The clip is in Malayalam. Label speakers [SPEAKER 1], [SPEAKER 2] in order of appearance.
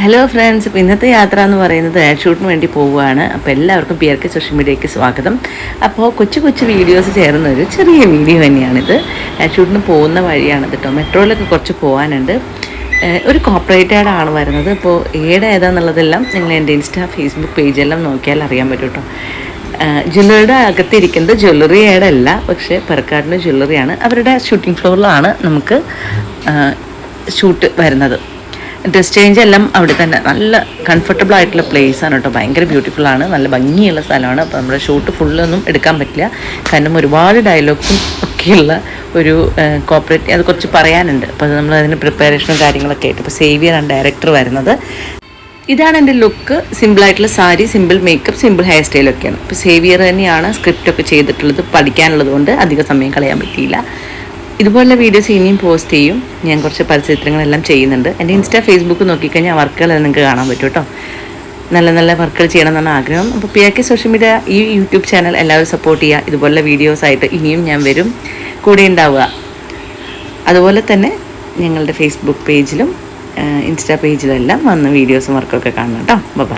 [SPEAKER 1] ഹലോ ഫ്രണ്ട്സ്, ഇപ്പോൾ ഇന്നത്തെ യാത്ര എന്ന് പറയുന്നത് ആഡ് ഷൂട്ടിന് വേണ്ടി പോവുകയാണ്. അപ്പോൾ എല്ലാവർക്കും PRK സോഷ്യൽ മീഡിയയ്ക്ക് സ്വാഗതം. അപ്പോൾ കൊച്ചു കൊച്ചു വീഡിയോസ് ചേർന്ന ഒരു ചെറിയ വീഡിയോ തന്നെയാണിത്. ആഡ് ഷൂട്ടിന് പോകുന്ന വഴിയാണ് കേട്ടോ. മെട്രോയിലൊക്കെ കുറച്ച് പോകാനുണ്ട്. ഒരു കോപ്പറേറ്റഡ് ആണ് വരുന്നത്. അപ്പോൾ ഏതാണെന്നുള്ളതെല്ലാം നിങ്ങൾ എൻ്റെ ഫേസ്ബുക്ക് പേജെല്ലാം നോക്കിയാൽ അറിയാൻ പറ്റും കേട്ടോ. ജ്വല്ലറിയുടെ അകത്തിരിക്കുന്നത് ജ്വല്ലറി ഏടല്ല, പക്ഷേ പെർക്കാടിൻ്റെ ജ്വല്ലറിയാണ്. അവരുടെ ഷൂട്ടിംഗ് ഫ്ലോറിലാണ് നമുക്ക് ഷൂട്ട് വരുന്നത്. ഡ്രസ് ചേഞ്ച് എല്ലാം അവിടെ തന്നെ നല്ല കംഫർട്ടബിൾ ആയിട്ടുള്ള പ്ലേസ് ആണ് കേട്ടോ. ഭയങ്കര ബ്യൂട്ടിഫുൾ ആണ്, നല്ല ഭംഗിയുള്ള സ്ഥലമാണ്. അപ്പോൾ നമ്മുടെ ഷൂട്ട് ഫുള്ളൊന്നും എടുക്കാൻ പറ്റില്ല, കാരണം ഒരുപാട് ഡയലോഗ്സും ഒക്കെയുള്ള ഒരു കോപ്പറേറ്റ് അത് കുറച്ച് പറയാനുണ്ട്. അപ്പോൾ നമ്മൾ അതിന് പ്രിപ്പറേഷനും കാര്യങ്ങളൊക്കെ ആയിട്ട്. ഇപ്പോൾ സേവിയറാണ് ഡയറക്ടർ വരുന്നത്. ഇതാണ് എൻ്റെ ലുക്ക്. സിമ്പിളായിട്ടുള്ള sari, simple makeup, simple hair സ്റ്റൈലൊക്കെയാണ്. ഇപ്പോൾ സേവിയർ തന്നെയാണ് സ്ക്രിപ്റ്റൊക്കെ ചെയ്തിട്ടുള്ളത്. പഠിക്കാനുള്ളത് കൊണ്ട് അധികം സമയം കളയാൻ പറ്റിയില്ല. ഇതുപോലുള്ള വീഡിയോസ് ഇനിയും പോസ്റ്റ് ചെയ്യും. ഞാൻ കുറച്ച് പരസ്യചിത്രങ്ങളെല്ലാം ചെയ്യുന്നുണ്ട്. എൻ്റെ ഫേസ്ബുക്ക് നോക്കിക്കഴിഞ്ഞാൽ വർക്കുകളെല്ലാം നിങ്ങൾക്ക് കാണാൻ പറ്റും കേട്ടോ. നല്ല നല്ല വർക്കുകൾ ചെയ്യണം എന്നാണ് ആഗ്രഹം. അപ്പോൾ PRK സോഷ്യൽ മീഡിയ ഈ യൂട്യൂബ് ചാനൽ എല്ലാവരും സപ്പോർട്ട് ചെയ്യുക. ഇതുപോലുള്ള വീഡിയോസായിട്ട് ഇനിയും ഞാൻ വരും, കൂടെ ഉണ്ടാവുക. അതുപോലെ തന്നെ ഞങ്ങളുടെ ഫേസ്ബുക്ക് പേജിലും പേജിലും എല്ലാം വന്ന് വീഡിയോസും വർക്കൊക്കെ കാണണം കേട്ടോ. ബൈ.